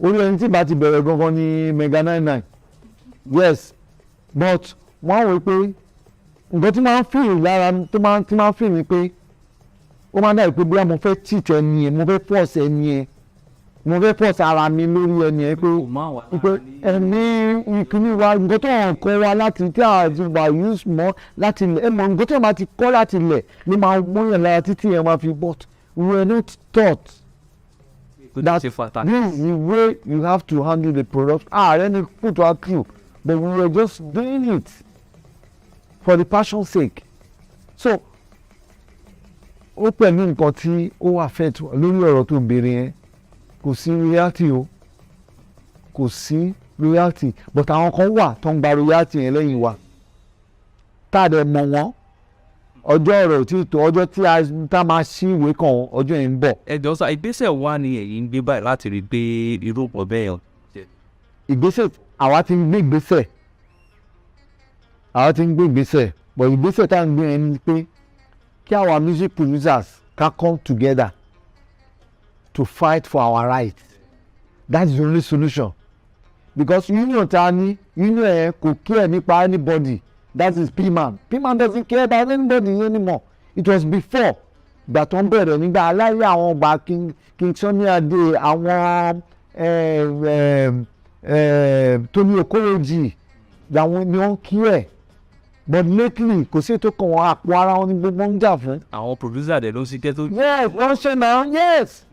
Only anything about the gangan ni Mega 99. Yes, but wọ́n wò pé nǹkan tí máa ń fìrì lára tí máa ń fìrì ni pé ó máa ń dàbí pé bóyá mo fẹ́ cheat ẹni yẹn, mo fẹ́ force ẹni yẹn, mo fẹ́ force ara mi lórí ẹni yẹn pé ẹni ìkíní wa nǹkan tó hàn kọ́ wa láti tí a ti wà use mọ́ láti lẹ̀ ẹ̀mọ́ nǹkan tó máa ti kọ́ láti lẹ̀ ló máa múyàn lára títí yẹn máa fi but we were not taught that this is the way you have to handle the product. Then you put our through. But we were just doing it for the passion's sake. So, ó pẹ̀lú nǹkan tí ó affect lórí ọ̀rọ̀ tó béèrè yẹn, kò sí reality o. kò sí royalty but àwọn kan wà tó ń gba royalty yẹn lẹ́yìn wa tá a dẹ̀ mọ̀ wọ́n ọjọ́ rẹ̀ ò tí ì tó ọjọ́ tí a máa ṣí ìwé kan ọjọ́ yẹn ń bọ̀. ẹ̀jọ̀ sá ìgbésẹ̀ wa ni ẹ̀yin ń gbé báyìí láti rí gbé irú pọ̀ bẹ́ẹ̀ yẹn. ìgbésẹ̀ àwa ti ń gbé ìgbésẹ̀ but ìgbésẹ̀ tá à ń gbé yẹn ni pé kí our music producers can come together to fight for our rights. That's the only solution because union ta ni union ẹ kò care nípa anybody. That is P-Man doesn't care about anybody anymore. It was before ìgbà tó ń bẹ̀rẹ̀ nígbà aláìyá àwọn ọgbà King Sunny Adé àwọn Tony Okoroji làwọn ni wọ́n care but lately kò sí ètò kan wọn àpò ara wọn ní gbogbo ń jà fún. àwọn producer dẹ̀ ló ń ṣiṣẹ́ tó. yes wọ́n ṣe náà yes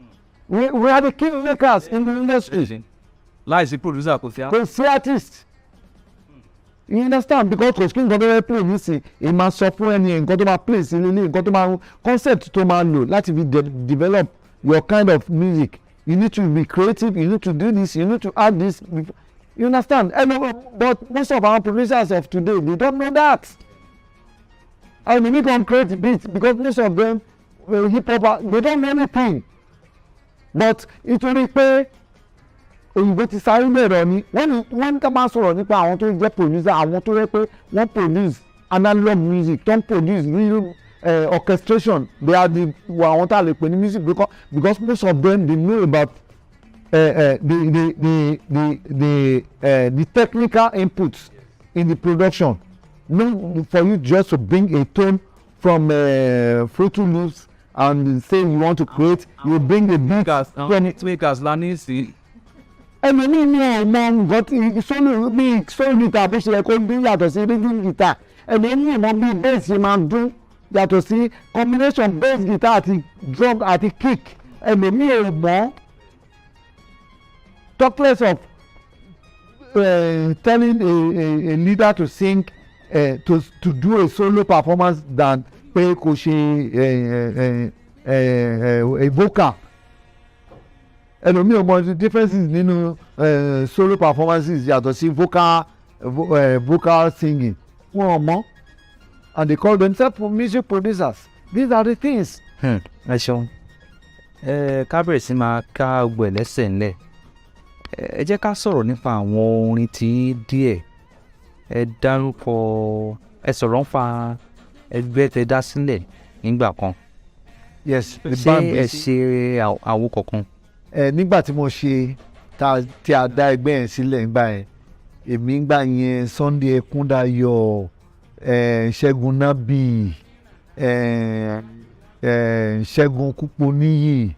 we are the king makers in the industry. láìsí producer kò sí artist. You understand because kò sí nǹkan tó fẹ́ play nísìn èyí máa sọ fún ẹni nǹkan tó máa play sí nílé nǹkan tó máa concept tó máa lò láti fi develop your kind of music. You need to be creative, you need to do this, you need to add this. You understand? But most of our producers of today, they don't know that. And we need to create beats because most of them hip hop, they don't know anything. But nítorí pé òyìnbó ti sáré mẹ́rọ ni wọ́n ká máa sọ̀rọ̀ nípa àwọn tó jẹ́ producer àwọn tó rẹ́ pé wọ́n produce analog music tó ń produce real orchestration they are the àwọn tá a lè pè ní music because most of them they know about the technical inputs in the production. No, for you just to bring a tone from Fruity Loops and say you want to create, you bring the beat from makers lani sí. ẹ̀mí ní ọmọ nǹkan sólù bí sólù guitar bó ṣe yẹ kó bí yàtọ̀ sí rhythm guitar ẹ̀mí ní ìmọ̀ bí bass ṣe máa dún yàtọ̀ sí combination bass guitar àti drum àti kick ẹ̀mí ní ọmọ talk less of telling a leader to sing to do a solo performance than pé kò ṣe a vocal. ẹlòmíì ò mọ the differences nínú solo performances yàtọ̀ sí vocal singing wọn ò mọ̀ and they call themselves music producers. These are the things. ẹ ṣeun kábẹ̀rẹ̀sì máa ká gbọ́ ẹ̀ lẹ́sẹ̀ ńlẹ̀ ẹ jẹ́ ká sọ̀rọ̀ nípa àwọn orin tí díẹ̀ ẹ dárúkọ ẹ sọ̀rọ̀ nípa ẹgbẹ́ tẹ dá sílẹ̀ nígbà kan. yes ṣé ẹ ṣe àwo kọ̀ọ̀kan. nígbà tí mo ṣe tí a dá ẹgbẹ́ yẹn sílẹ̀ nígbà yẹn èmi ń gbà yẹn Sunday Ẹkúndayọ̀ Ṣẹ́gun Nábì Ṣẹ́gun Kúpọ̀níyì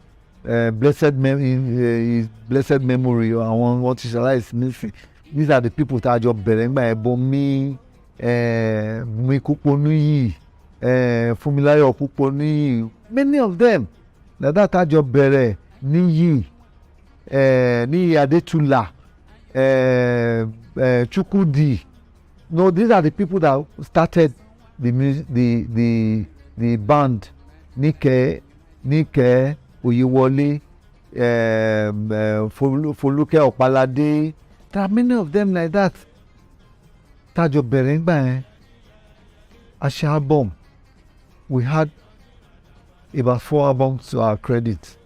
blessed memory àwọn wọn ti ṣaláìsí nísìn. These are the people tá a jọ bẹ̀rẹ̀ nígbà yẹn Bọ́mí Bùnmi Kúpọ̀níyì Fúnmiláyọ̀ Kúpọ̀níyì many of them lẹ́dá tá a jọ bẹ̀rẹ̀ Níyì Adétúlà Chukwudi. No, these are the people that started the band. Níkẹ́ Oyèwọlé Folúkẹ́ Ọ̀páládé. There are many of them like that. Tájọ bẹ̀rẹ̀ ńgbà yẹn a ṣe album. We had about 4 albums to our credit.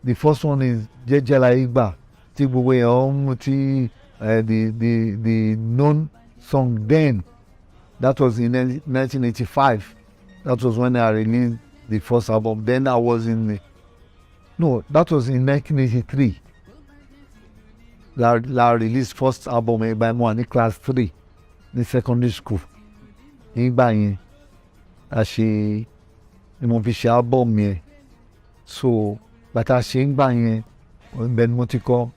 The first one is Jẹ́jẹ́ Láyé Gbà tí gbogbo èèyàn tí the known song then. That was in 1985. That was when I released the first album. Then I was that was in 1983. I released first album by mo ní class 3 ní secondary school. Nígbà yẹn a ṣe ni mo fi ṣe album yẹn. So bàtà ṣe ń gbà yẹn ọ̀bẹ ni mo ti kọ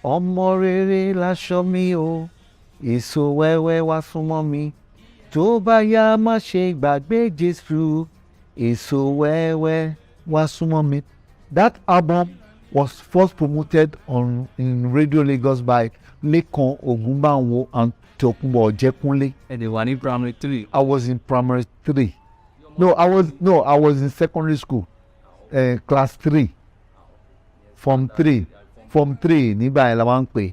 ọmọ rere láṣọ mi o èso wẹ́wẹ́ wá súnmọ́ mi tó bá yá má ṣe gbàgbé Jésù èso wẹ́wẹ́ wá súnmọ́ mi. That album was first promoted in Radio Lagos by Lékan Ògúnbànwò and Tòkunbọ̀ Ọ̀jẹ́kúnlé. ẹ dẹ̀ wà ní primary 3. I was in primary 3. I was in secondary school, class 3. Form 3 nígbà yẹn la máa ń pè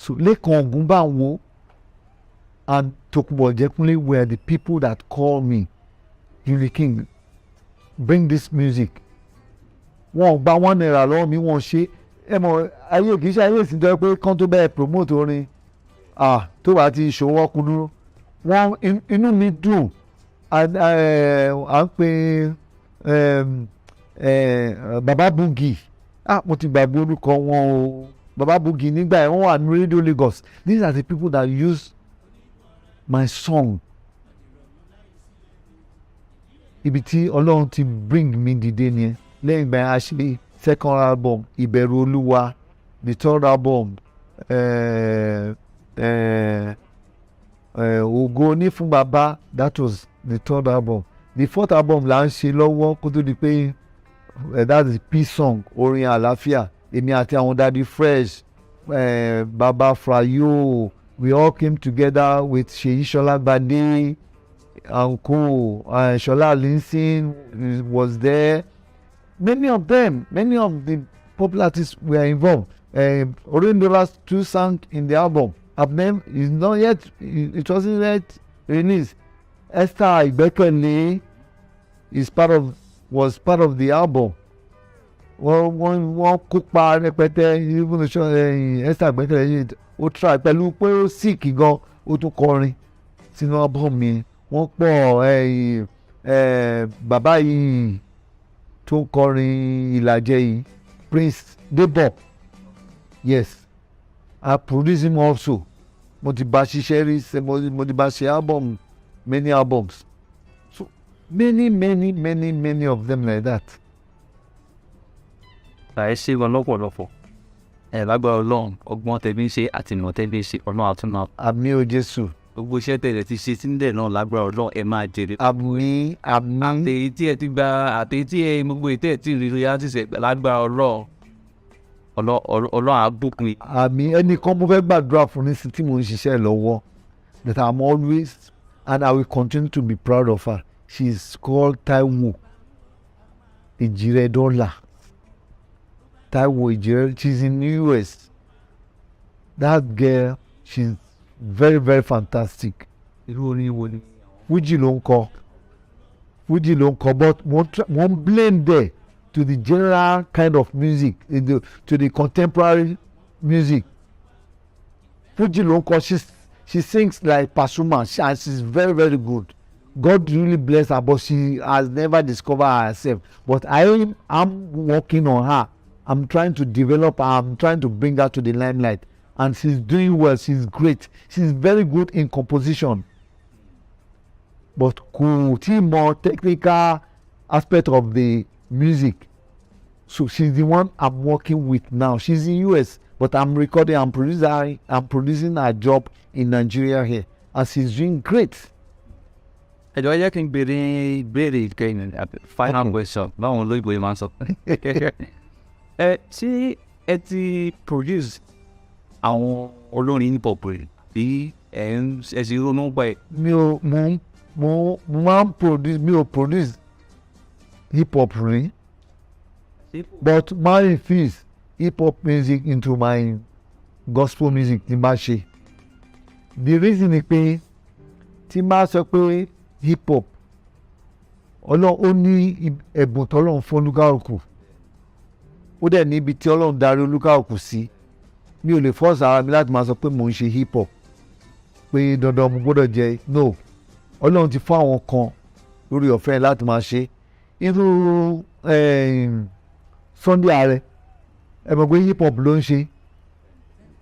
So Lekan Ogunbanwo and Tokunbo Ojekunle were the people that called me, Julieking, bring this music. Wọ́n gba £1 lọ́wọ́ mi, wọ́n ṣe ẹ mọ̀ ayé kì í ṣe ayé ìsìn tó yẹ pé kán tó bẹ́ẹ̀ promote orin tó bá ti ṣòwò ọkùnrin wọ́n inú mi dùn à ń pè Baba Boogie mo ti gbàgbé orúkọ wọn o Baba Boogie nígbà yẹn wọ́n wà ní Radio Lagos. These are the people that use my song. Ibi tí Ọlọ́run ti bring mi dìde nìyẹn. Lẹ́yìn ìgbà yẹn a ṣe second album Ìbẹ̀rù Olúwa, the third album Ògo ní fún Baba, that was the third album. The fourth album là ń ṣe lọ́wọ́ kó tó di pé that's the peace song, orin àlàáfíà. Èmi àti àwọn Daddy Fresh, Baba Frayo, we all came together with Seyi Solagbade and co. Shola Linson was there. Many of the popular artists were involved. Orindolas too sang in the album. It wasn't yet released. Esther Igbekele was part of the album. Wọ́n kópa rẹpẹtẹ, even Esther Igbekele ó try pẹ̀lú pé ó sick gan, ó tún kọrin sínú album mi. Wọ́n pọ̀ bàbá yìí tó kọrin ìlàjẹ yìí, Prince Debo, yes, I produce him also. Mo ti bá ṣiṣẹ́ rí, mo ti bá ṣe album, many albums, so many of them like that. Ẹ ṣe wọn lọ́pọ̀lọpọ̀ lágbára Ọlọ́run ọgbọ́n tẹ̀bí ń ṣe àti ìmọ̀ tẹ̀bí ń ṣe Ọlọ́run àtúnmọ̀. Àmín o Jésù. Gbogbo iṣẹ́ tẹ̀lé ti ṣe sílẹ̀ náà lágbára Ọlọ́run ẹ máa jèrè. Àmín. Àtẹ̀yí tí ẹ ti gba àtẹ̀yí tí ẹ gbogbo ètò ẹ̀ tí rí rí láti ṣe lágbára Ọlọ́run àbùkún. Àmín. Ẹnìkan mo fẹ́ gbàdúrà fún ní tí mo ń ṣiṣẹ́ lọ́wọ́, that I'm always and I will continue to be proud of her. She is called Taiwo Ejiredola. Taiwo Ejire, she's in the US. That girl, she's very fantastic. Fuji ló ń kọ, but one blend there to the general kind of music, to the contemporary music. Fuji ló ń kọ, she sings like Pasuma and she's very good. God really bless her, but she has never discovered herself. But I'm working on her. I'm trying to develop her. I'm trying to bring her to the limelight. And she's doing well. She's great. She's very good in composition. But kò tí mọ technical aspect of the music. So she's the one I'm working with now. She's in US, but I'm producing her job in Nigeria here. And she's doing great. Ẹ̀jọ̀ ẹ jẹ́ kí n béèrè ìkẹyìn final question báwọn olóyìnbó yìí máa ń sọ. Ṣé ẹ ti produce àwọn olórin hip hop rẹ̀ bí ẹ ṣe ronú pa ẹ̀? mo máa ń produce hip hop rí, but my infuse hip hop music into my gospel music tí n bá ṣe. The reason ni pé tí n bá sọ pé hip hop Ọlọ́run ó ní ẹ̀bùn tọ́lọ́run fún olúkálùkù, ó dẹ̀ níbi tí Ọlọ́run darí olúkálùkù sí. Mi ò lè force ara mi láti máa sọ pé mò ń ṣe hip hop pé dandan mo gbọ́dọ̀ jẹ, no. Ọlọ́run ti fún àwọn kan lórí ọ̀fẹ́ láti máa ṣe. Irú Sunday Ààrẹ ẹ mọ̀ pé hip hop ló ń ṣe,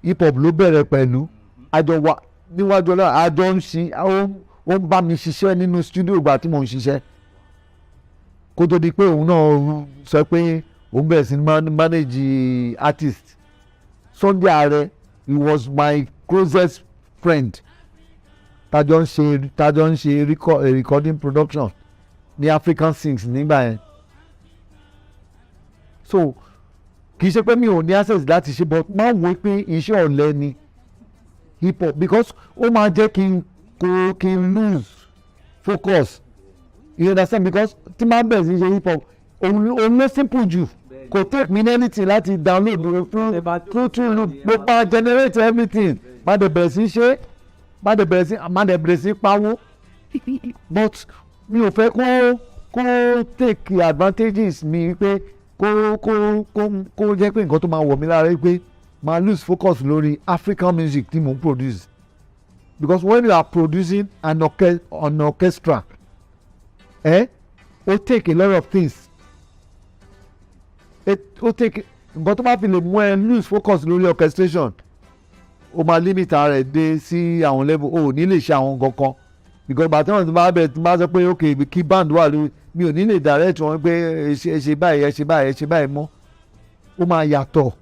hip hop ló bẹ̀rẹ̀ pẹ̀lú àjọ wa níwájú Ọlọ́run, àjọ ń ṣe ó ń bá mi ṣiṣẹ́ nínú studio ìgbà tí mò ń ṣiṣẹ́, kó tó di pé òun náà sọ pé òun bẹ̀rẹ̀ sí manage artist. Sunday Ààrẹ, he was my closest friend. Tájọ ń ṣe recording production ní African Sings nígbà yẹn. So kì í ṣe pé mi ò ní access láti ṣe, but máa wò pé iṣẹ́ ọ̀lẹ ni hip hop, because ó máa jẹ́ kí n lose focus. You understand? Because tí máa bẹ̀rẹ̀ sí ṣe hip hop òun ló simple jù. kò take me anything láti download through mo pa generate everything má dẹ̀ bẹ̀rẹ̀ sí ṣe má dẹ̀ bẹ̀rẹ̀ sí pawó but mi ò fẹ́ kó take advantages mi pé kó jẹ́ pé nǹkan tó máa wọ̀ mí lára pé máa lose focus lórí African music tí mo ń produce because when you are producing an orchestra ó take a lot of things ó take nǹkan tó bá fi lè mú ẹ lose focus lórí orchestration ó máa limit ara ẹ̀ dé sí àwọn level ó ní lè ṣe àwọn nǹkan kan because bàtí wọn ti máa bẹ̀rẹ̀ tí máa sọ pé ok kí band wà lórí mi ò ní lè direct wọn pé ẹ ṣe báyìí mọ́ ó máa yàtọ̀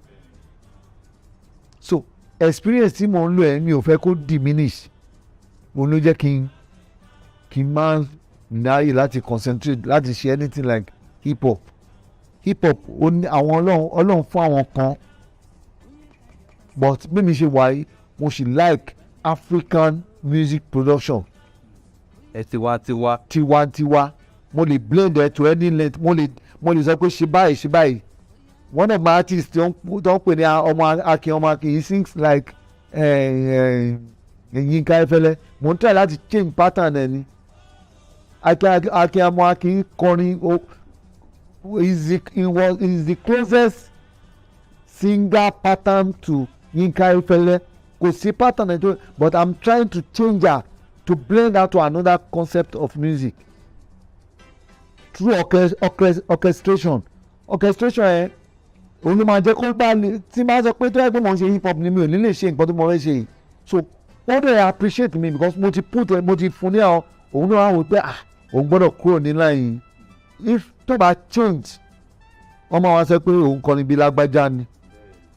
so experience tí mo ń lò ẹ́ mi ò fẹ́ kó diminish òun ló jẹ́ kí n máa náyè láti concentrate láti ṣe anything like hip hop ó ní àwọn ọlọ́run fún àwọn kan but bí mi ṣe wà yìí mo ṣì like African music production tiwantiwa mo lè blend ẹ to any length mo lè sọ pé ṣe báyìí one of my artists tó ń pè ní ọmọ akin he sings like Yínká Ayéfẹ́lẹ́ mo ń try láti change pattern ẹ ni akin kọrin is the closest singer pattern to Yínká Ayéfẹ́lẹ́ kò sí pattern ẹ tó but I'm trying to change her to blend out to another concept of music through orchestration ẹ òun ló máa jẹ́ kó bá lè tí máa sọ pé tó yẹ pé mo ń ṣe hip hop ni mi ò ní lè ṣe nǹkan tó mo fẹ́ ṣe yìí so wọ́n dẹ̀ appreciate me because mo ti fún ní ọ òun náà wò pé òun gbọ́dọ̀ kúrò ní line if tó bá change wọ́n máa wá sọ pé òun kọ́ni bí lágbájá ni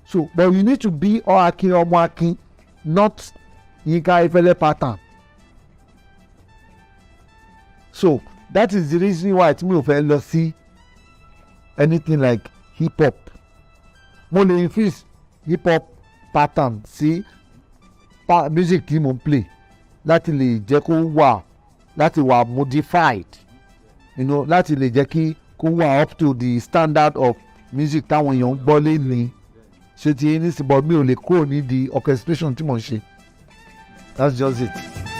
so but you need to be ọmọ akin not Yínká Ayéfẹ́lẹ́ pattern so that is the reason why tí mi ò fẹ́ lọ sí anything like hip hop mo lè infuse hip hop pattern sí music tí mo ń play láti lè jẹ́ kó wà láti wà modified láti lè jẹ́ kó wà up to the standard of music táwọn èèyàn ń gbọ́ lẹ́ni ṣe ti ní sí but mi ò lè kúrò ní the orchestration tí mo ń ṣe that's just it.